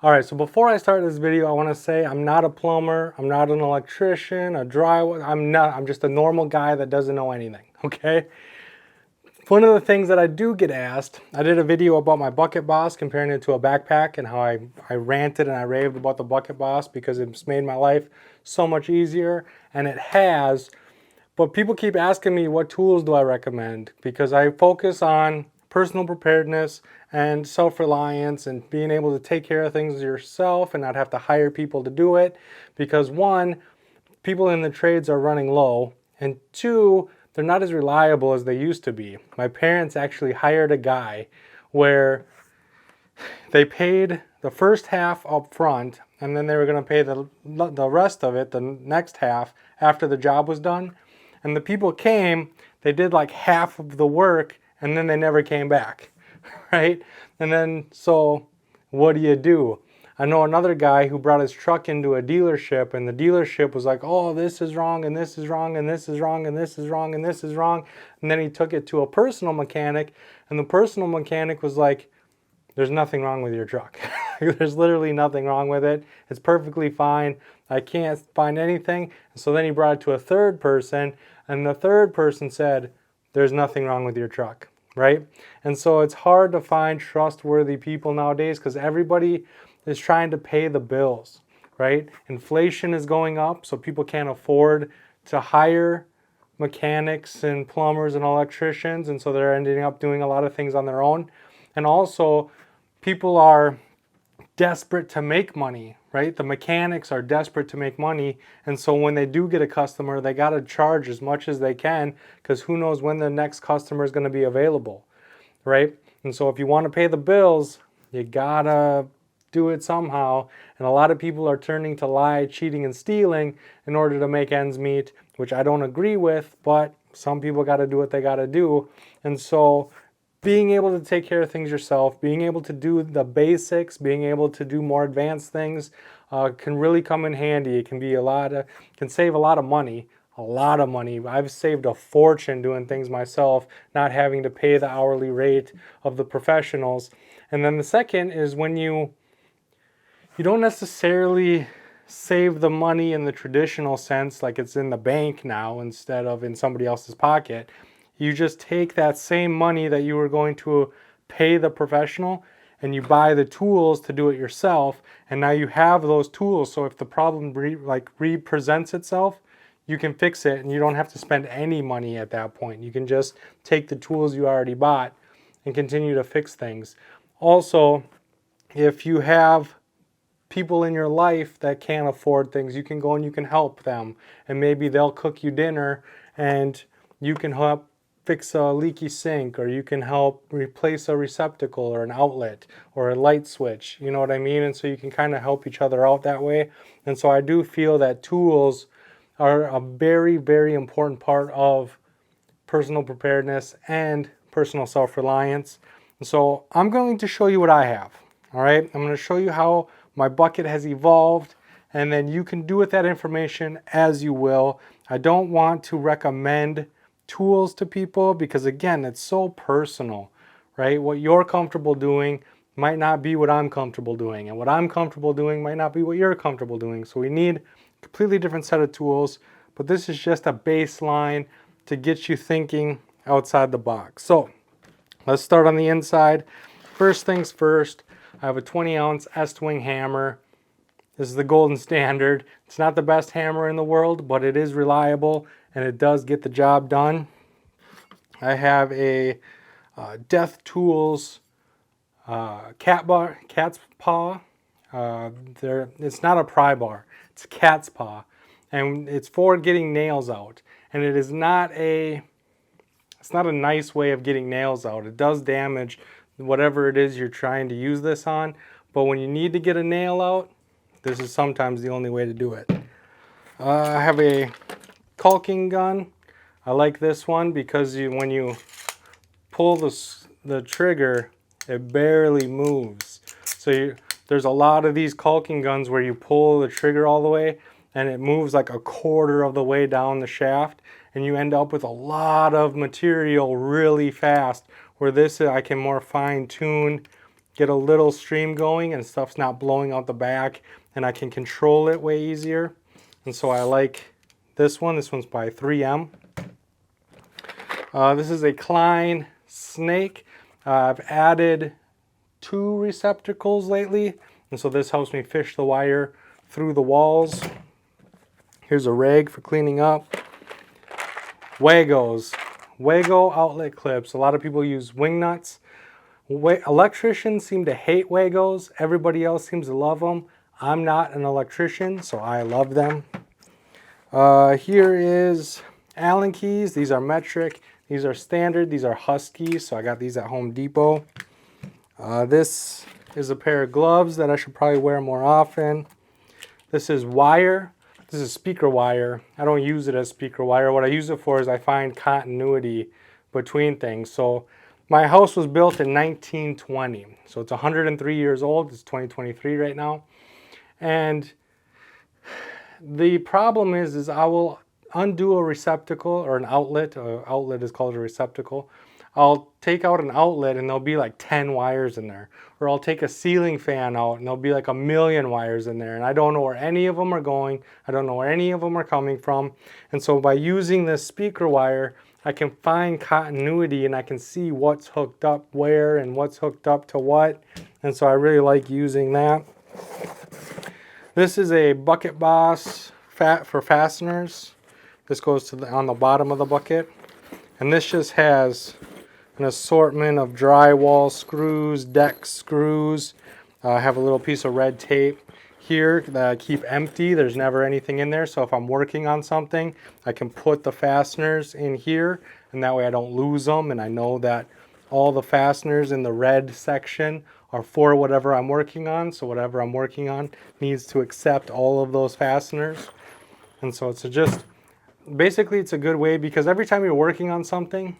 All right, so before I start this video, I want to say I'm not a plumber, I'm not an electrician, a drywall, I'm just a normal guy that doesn't know anything, okay? One of the things that I do get asked, I did a video about my Bucket Boss comparing it to a backpack and how I ranted and I raved about the Bucket Boss because it's made my life so much easier, and it has. But people keep asking me what tools do I recommend, because I focus on personal preparedness and self-reliance and being able to take care of things yourself and not have to hire people to do it, because one, people in the trades are running low, and two, they're not as reliable as they used to be. My parents actually hired a guy where they paid the first half up front and then they were going to pay the rest of it, the next half, after the job was done. And the people came, they did like half of the work, and then they never came back, right? And then, so what do? I know another guy who brought his truck into a dealership, and the dealership was like, oh, this is wrong, and this is wrong, and this is wrong, and this is wrong, and this is wrong. And then he took it to a personal mechanic, and the personal mechanic was like, there's nothing wrong with your truck. There's literally nothing wrong with it. It's perfectly fine. I can't find anything. And so then he brought it to a third person, and the third person said, there's nothing wrong with your truck, right? And so it's hard to find trustworthy people nowadays because everybody is trying to pay the bills, right? Inflation is going up, so people can't afford to hire mechanics and plumbers and electricians, and so they're ending up doing a lot of things on their own. And also, people are desperate to make money, right? The mechanics are desperate to make money, and so when they do get a customer, they got to charge as much as they can, because who knows when the next customer is going to be available, right? And so if you want to pay the bills, you gotta do it somehow, and a lot of people are turning to lie, cheating, and stealing in order to make ends meet, which I don't agree with, but some people got to do what they got to do. And so being able to take care of things yourself, being able to do the basics, being able to do more advanced things can really come in handy. It can be can save a lot of money. A lot of money. I've saved a fortune doing things myself, not having to pay the hourly rate of the professionals. And then the second is when you don't necessarily save the money in the traditional sense, like it's in the bank now instead of in somebody else's pocket. You just take that same money that you were going to pay the professional and you buy the tools to do it yourself, and now you have those tools, so if the problem re-presents itself, you can fix it and you don't have to spend any money at that point. You can just take the tools you already bought and continue to fix things. Also, if you have people in your life that can't afford things, you can go and you can help them, and maybe they'll cook you dinner and you can help fix a leaky sink, or you can help replace a receptacle or an outlet or a light switch, you know what I mean? And so you can kind of help each other out that way. And so I do feel that tools are a very, very important part of personal preparedness and personal self-reliance. And so I'm going to show you what I have, all right? I'm going to show you how my bucket has evolved, and then you can do with that information as you will. I don't want to recommend tools to people because, again, it's so personal, right? What you're comfortable doing might not be what I'm comfortable doing, and what I'm comfortable doing might not be what you're comfortable doing. So we need a completely different set of tools, but this is just a baseline to get you thinking outside the box. So let's start on the inside. First things first, I have a 20-ounce S-Twing hammer. This is the golden standard. It's not the best hammer in the world, but it is reliable and it does get the job done. I have a Death Tools cat's paw. It's not a pry bar, it's a cat's paw, and it's for getting nails out. And it's not a nice way of getting nails out. It does damage whatever it is you're trying to use this on, but when you need to get a nail out, this is sometimes the only way to do it. I have a caulking gun. I like this one because when you pull the trigger, it barely moves. So there's a lot of these caulking guns where you pull the trigger all the way and it moves like a quarter of the way down the shaft, and you end up with a lot of material really fast, where this I can more fine tune get a little stream going and stuff's not blowing out the back, and I can control it way easier. And so I like this one. This one's by 3M. This is a Klein snake. I've added 2 receptacles lately, and so this helps me fish the wire through the walls. Here's a rag for cleaning up. Wagos. Wago outlet clips. A lot of people use wing nuts. Electricians seem to hate Wagos. Everybody else seems to love them. I'm not an electrician, so I love them. Here is Allen keys. These are metric. These are standard. These are Husky, so I got these at Home Depot. This is a pair of gloves that I should probably wear more often. This is wire. This is speaker wire. I don't use it as speaker wire. What I use it for is I find continuity between things. So my house was built in 1920. So it's 103 years old. It's 2023 right now. And the problem is I will undo a receptacle or an outlet. An outlet is called a receptacle. I'll take out an outlet and there'll be like 10 wires in there. Or I'll take a ceiling fan out and there'll be like 1,000,000 wires in there. And I don't know where any of them are going. I don't know where any of them are coming from. And so by using this speaker wire, I can find continuity and I can see what's hooked up where and what's hooked up to what. And so I really like using that. This is a Bucket Boss for fasteners. This goes to on the bottom of the bucket. And this just has an assortment of drywall screws, deck screws. I have a little piece of red tape here that I keep empty. There's never anything in there, so if I'm working on something, I can put the fasteners in here, and that way I don't lose them, and I know that all the fasteners in the red section are for whatever I'm working on, so whatever I'm working on needs to accept all of those fasteners. And so it's basically it's a good way, because every time you're working on something,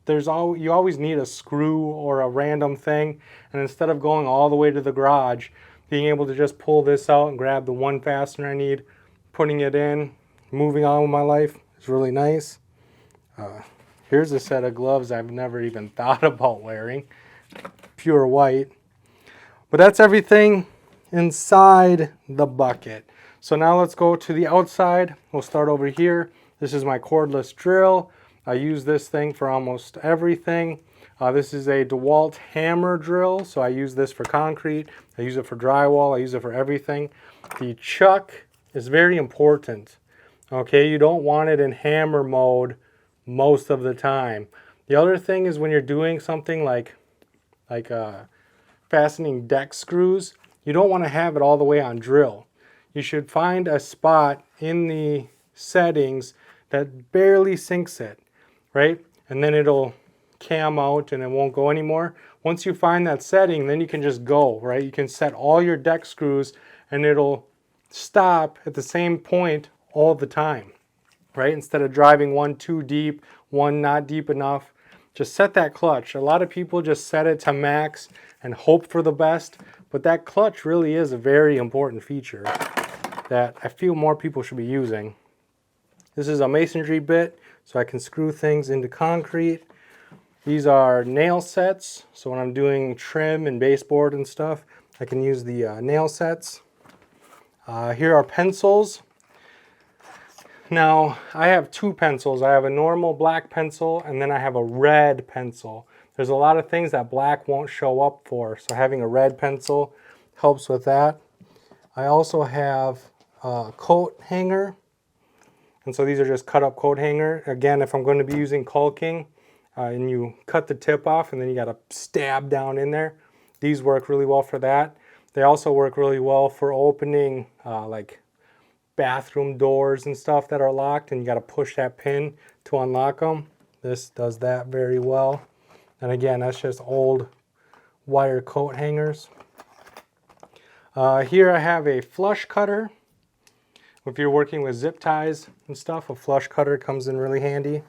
you always need a screw or a random thing, and instead of going all the way to the garage, being able to just pull this out and grab the one fastener I need, putting it in, moving on with my life is really nice. Here's a set of gloves I've never even thought about wearing, pure white. But that's everything inside the bucket. So now let's go to the outside. We'll start over here. This is my cordless drill. I use this thing for almost everything. This is a DeWalt hammer drill, so I use this for concrete. I use it for drywall. I use it for everything. The chuck is very important. Okay, you don't want it in hammer mode most of the time. The other thing is when you're doing something like fastening deck screws, you don't want to have it all the way on drill. You should find a spot in the settings that barely sinks it, right? And then it'll cam out and it won't go anymore. Once you find that setting, then you can just go, right? You can set all your deck screws and it'll stop at the same point all the time, right? Instead of driving one too deep, one not deep enough, just set that clutch. A lot of people just set it to max and hope for the best, but that clutch really is a very important feature that I feel more people should be using. This is a masonry bit, so I can screw things into concrete. These are nail sets, so when I'm doing trim and baseboard and stuff, I can use the nail sets. Here are pencils. Now, I have 2 pencils. I have a normal black pencil, and then I have a red pencil. There's a lot of things that black won't show up for, so having a red pencil helps with that. I also have a coat hanger, and so these are just cut up coat hanger. Again, if I'm going to be using caulking, and you cut the tip off and then you got to stab down in there, these work really well for that. They also work really well for opening like bathroom doors and stuff that are locked, and you got to push that pin to unlock them. This does that very well. And again, that's just old wire coat hangers. Here I have a flush cutter. If you're working with zip ties and stuff, a flush cutter comes in really handy.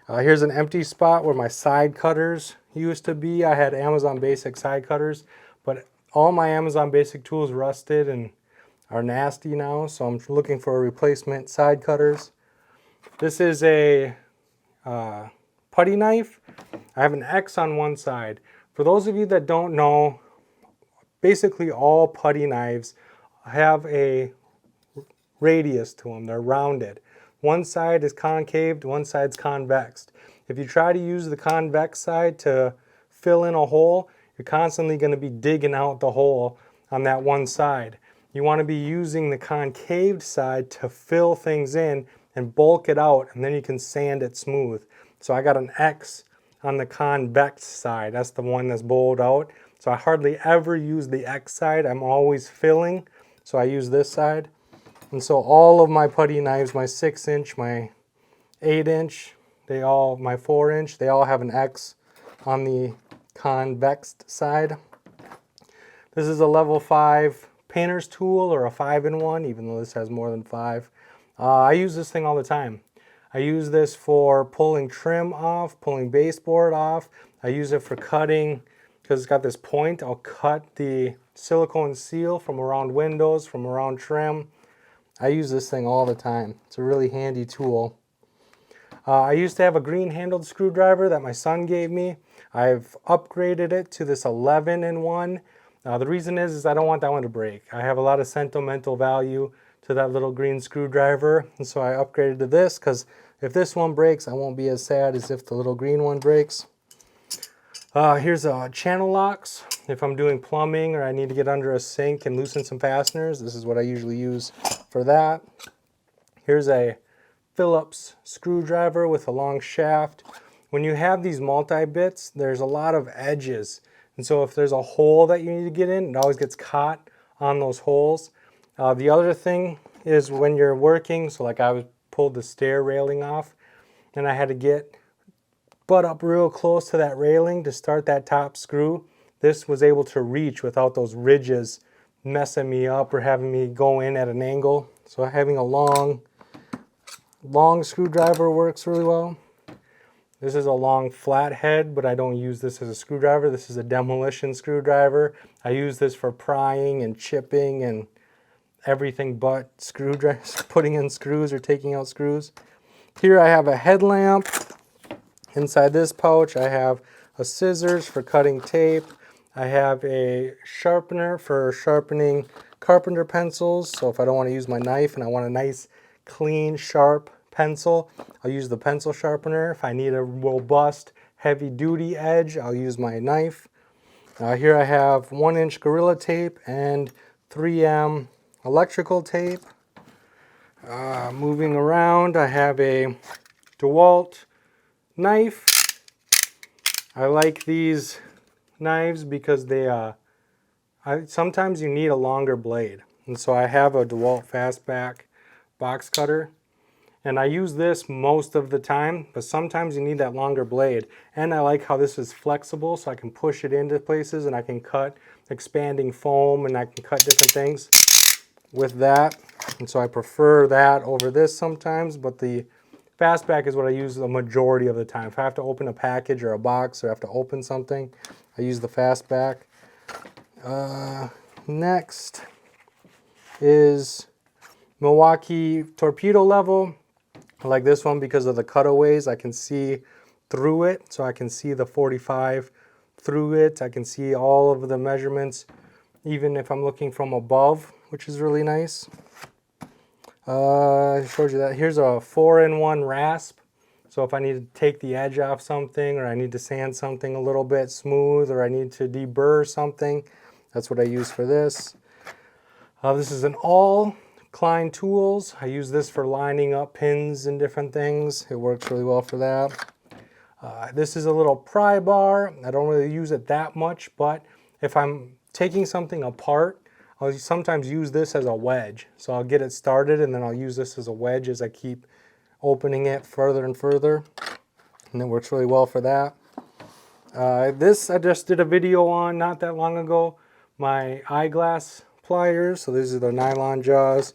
Here's an empty spot where my side cutters used to be. I had Amazon Basic side cutters, but all my Amazon Basic tools rusted and are nasty now, so I'm looking for a replacement side cutters. This is a putty knife. I have an X on one side. For those of you that don't know basically all putty knives have a radius to them. They're rounded. One side is concaved, one side's convexed. If you try to use the convex side to fill in a hole, you're constantly going to be digging out the hole on that one side. You want to be using the concaved side to fill things in and bulk it out, and then you can sand it smooth. So I got an X on the convex side. That's the one that's bowled out. So I hardly ever use the X side. I'm always filling. So I use this side. And so all of my putty knives, my 6-inch, my 8-inch, my 4-inch, they all have an X on the convexed side. This is a level 5 painter's tool, or a 5-in-1, even though this has more than 5. I use this thing all the time. I use this for pulling trim off, pulling baseboard off. I use it for cutting, because it's got this point. I'll cut the silicone seal from around windows, from around trim. I use this thing all the time. It's a really handy tool. I used to have a green handled screwdriver that my son gave me. I've upgraded it to this 11-in-1. The reason is I don't want that one to break. I have a lot of sentimental value to that little green screwdriver, and so I upgraded to this, because if this one breaks, I won't be as sad as if the little green one breaks. Here's channel locks. If I'm doing plumbing or I need to get under a sink and loosen some fasteners, this is what I usually use for that. Here's a Phillips screwdriver with a long shaft. When you have these multi-bits, there's a lot of edges. And so if there's a hole that you need to get in, it always gets caught on those holes. The other thing is when you're working, so like I pulled the stair railing off, and I had to get butt up real close to that railing to start that top screw. This was able to reach without those ridges messing me up or having me go in at an angle. So having a long screwdriver works really well. This is a long flat head, but I don't use this as a screwdriver. This is a demolition screwdriver. I use this for prying and chipping and everything but screwdrivers, putting in screws or taking out screws. Here I have a headlamp. Inside this pouch I have a scissors for cutting tape. I have a sharpener for sharpening carpenter pencils. So if I don't want to use my knife and I want a nice, clean, sharp pencil, I'll use the pencil sharpener. If I need a robust, heavy-duty edge, I'll use my knife. Here I have 1-inch Gorilla Tape and 3M electrical tape. Moving around, I have a DeWalt knife. I like these knives because they sometimes you need a longer blade, and so I have a DeWalt Fastback box cutter, and I use this most of the time, but sometimes you need that longer blade. And I like how this is flexible, so I can push it into places and I can cut expanding foam and I can cut different things with that. And so I prefer that over this sometimes, but the Fastback is what I use the majority of the time. If I have to open a package or a box or I have to open something, I use the Fastback. Next is Milwaukee torpedo level. I like this one because of the cutaways. I can see through it, so I can see the 45 through it. I can see all of the measurements, even if I'm looking from above, which is really nice. I showed you that. Here's a 4-in-1 rasp. So if I need to take the edge off something, or I need to sand something a little bit smooth, or I need to deburr something, that's what I use for this. This is an all Klein tools. I use this for lining up pins and different things. It works really well for that. This is a little pry bar. I don't really use it that much, but if I'm taking something apart, I'll sometimes use this as a wedge. So I'll get it started and then I'll use this as a wedge as I keep opening it further and further. And it works really well for that. This I just did a video on not that long ago. My eyeglass pliers. So these are the nylon jaws.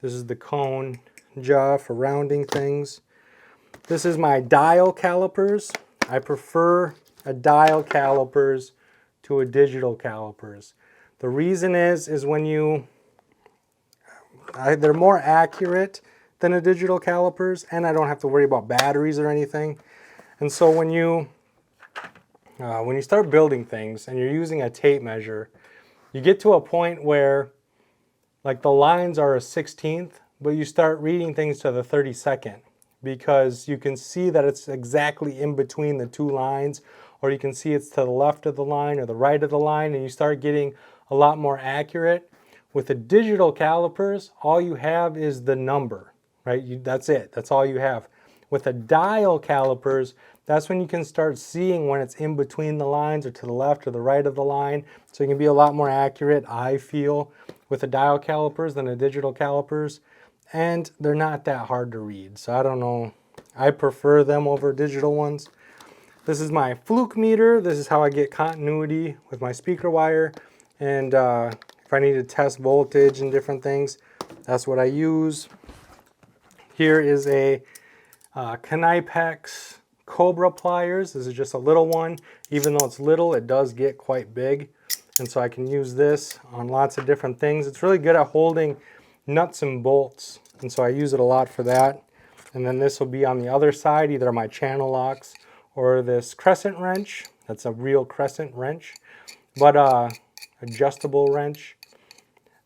This is the cone jaw for rounding things. This is my dial calipers. I prefer a dial calipers to a digital calipers. The reason is when they're more accurate than a digital calipers, and I don't have to worry about batteries or anything. And so when you start building things and you're using a tape measure, you get to a point where like the lines are a 16th, but you start reading things to the 32nd because you can see that it's exactly in between the two lines, or you can see it's to the left of the line or the right of the line, and you start getting a lot more accurate. With the digital calipers, all you have is the number, right? That's it. That's all you have. With the dial calipers, that's when you can start seeing when it's in between the lines or to the left or the right of the line. So you can be a lot more accurate, I feel, with the dial calipers than the digital calipers. And they're not that hard to read. So I don't know. I prefer them over digital ones. This is my fluke meter. This is how I get continuity with my speaker wire. And if I need to test voltage and different things, that's what I use. Here is a Knipex Cobra pliers. This is just a little one. Even though it's little, it does get quite big. And so I can use this on lots of different things. It's really good at holding nuts and bolts. And so I use it a lot for that. And then this will be on the other side, either my channel locks or this crescent wrench. That's a real crescent wrench, but adjustable wrench.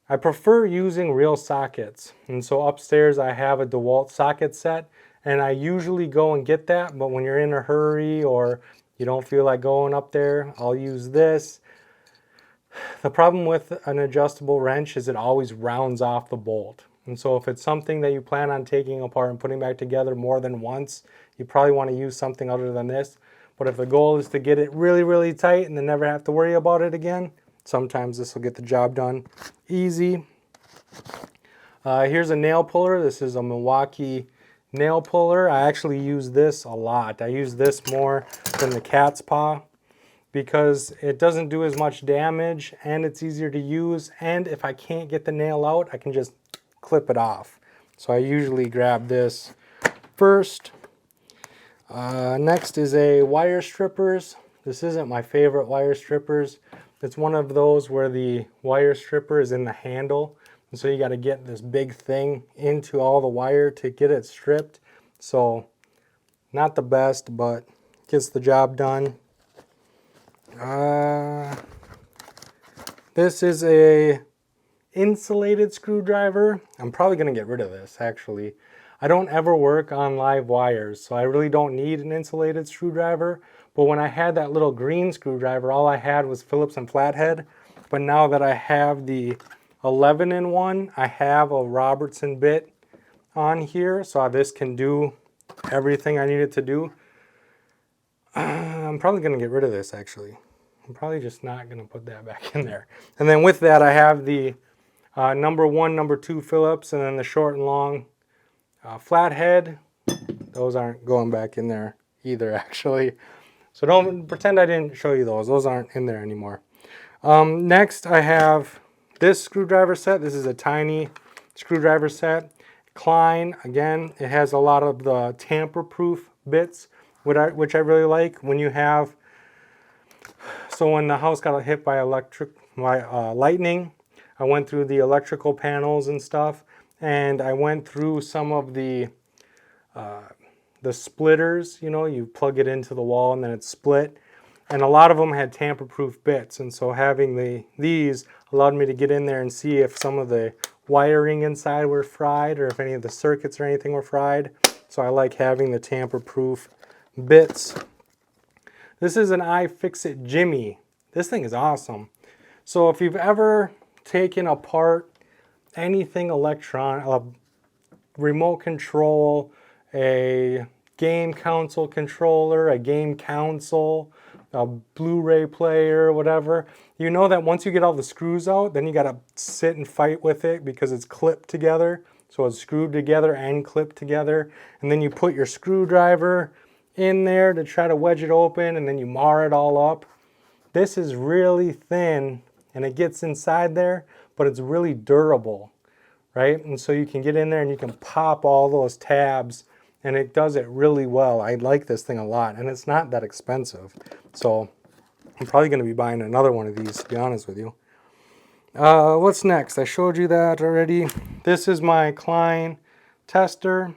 I prefer using real sockets. And so upstairs I have a DeWalt socket set, and I usually go and get that, but when you're in a hurry or you don't feel like going up there, I'll use this. The problem with an adjustable wrench is it always rounds off the bolt. And so if it's something that you plan on taking apart and putting back together more than once, you probably want to use something other than this. But if the goal is to get it really, really tight and then never have to worry about it again, sometimes this will get the job done easy. Here's a nail puller. This is a Milwaukee nail puller. I actually use this a lot. I use this more than the cat's paw because it doesn't do as much damage and it's easier to use. And if I can't get the nail out, I can just clip it off. So I usually grab this first. Next is a wire strippers. This isn't my favorite wire strippers. It's one of those where the wire stripper is in the handle. And so you got to get this big thing into all the wire to get it stripped. So not the best, but gets the job done. This is a insulated screwdriver. I'm probably going to get rid of this actually. I don't ever work on live wires, so I really don't need an insulated screwdriver. But when I had that little green screwdriver, all I had was Phillips and flathead. But now that I have the 11-in-1, I have a Robertson bit on here, so this can do everything I need it to do. I'm probably going to get rid of this actually. I'm probably just not going to put that back in there. And then with that, I have the number 1, number 2 Phillips, and then the short and long flathead. Those aren't going back in there either actually. So don't pretend I didn't show you those. Those aren't in there anymore. Next I have this screwdriver set. This is a tiny screwdriver set. Klein, again, it has a lot of the tamper-proof bits, which I really like. When you have, so when the house got hit by lightning, I went through the electrical panels and stuff, and I went through some of the splitters. You know, you plug it into the wall and then it's split. And a lot of them had tamper-proof bits, and so having these allowed me to get in there and see if some of the wiring inside were fried or if any of the circuits or anything were fried. So I like having the tamper-proof bits. This is an iFixit Jimmy. This thing is awesome. So if you've ever taken apart anything electronic, a remote control, a game console controller, a game console, a Blu-ray player, whatever, you know that once you get all the screws out, then you got to sit and fight with it because it's clipped together. So it's screwed together and clipped together. And then you put your screwdriver in there to try to wedge it open, and then you mar it all up. This is really thin and it gets inside there, but it's really durable, right? And so you can get in there and you can pop all those tabs, and it does it really well. I like this thing a lot, and it's not that expensive. So I'm probably going to be buying another one of these, to be honest with you. What's next? I showed you that already. This is my Klein tester.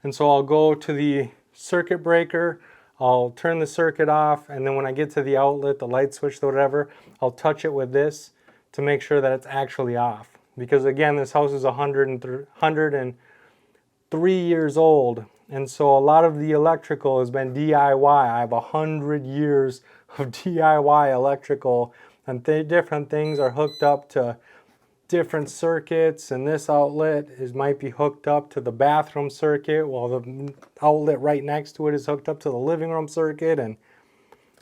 And so I'll go to the circuit breaker I'll turn the circuit off, and then when I get to the outlet, the light switch, or whatever, I'll touch it with this to make sure that it's actually off. Because again, this house is 103 years old, and so a lot of the electrical has been DIY. I have 100 years of DIY electrical, and different things are hooked up to different circuits, and this outlet might be hooked up to the bathroom circuit, while the outlet right next to it is hooked up to the living room circuit. And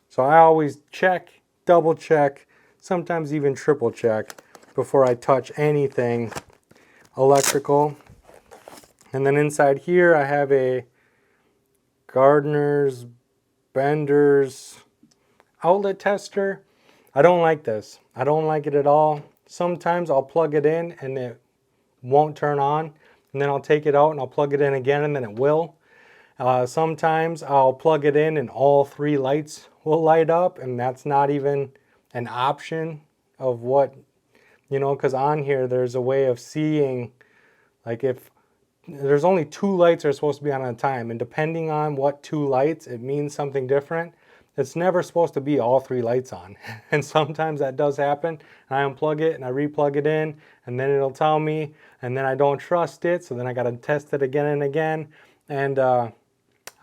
so I always check, double check, sometimes even triple check before I touch anything electrical. And then inside here I have a Gardner's Bender's outlet tester. I don't like this. I don't like it at all. Sometimes I'll plug it in and it won't turn on, and then I'll take it out and I'll plug it in again and then it will. Sometimes I'll plug it in and all 3 lights will light up, and that's not even an option of what, you know, because on here there's a way of seeing, like if there's only 2 lights that are supposed to be on at a time, and depending on what 2 lights, it means something different. It's never supposed to be all 3 lights on. And sometimes that does happen. I unplug it and I replug it in, and then it'll tell me, and then I don't trust it, so then I got to test it again and again. And I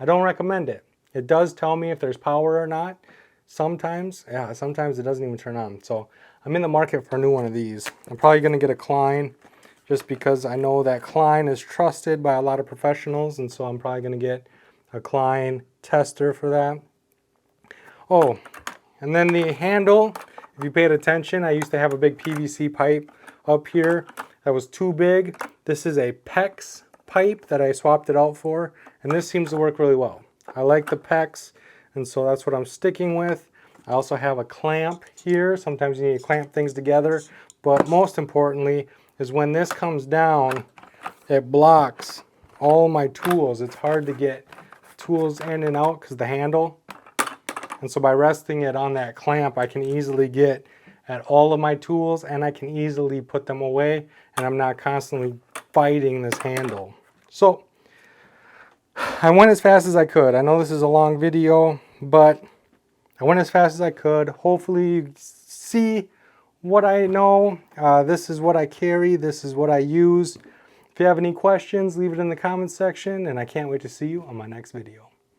don't recommend it. It does tell me if there's power or not. Sometimes, yeah, sometimes it doesn't even turn on. So I'm in the market for a new one of these. I'm probably going to get a Klein, just because I know that Klein is trusted by a lot of professionals, and so I'm probably going to get a Klein tester for that. Oh, and then the handle, if you paid attention, I used to have a big PVC pipe up here that was too big. This is a PEX pipe that I swapped it out for, and this seems to work really well. I like the PEX, and so that's what I'm sticking with. I also have a clamp here. Sometimes you need to clamp things together, but most importantly is when this comes down, it blocks all my tools. It's hard to get tools in and out because of the handle. And so by resting it on that clamp, I can easily get at all of my tools, and I can easily put them away, and I'm not constantly fighting this handle. So I went as fast as I could. I know this is a long video, but I went as fast as I could. Hopefully you see what I know. This is what I carry. This is what I use. If you have any questions, leave it in the comments section, and I can't wait to see you on my next video.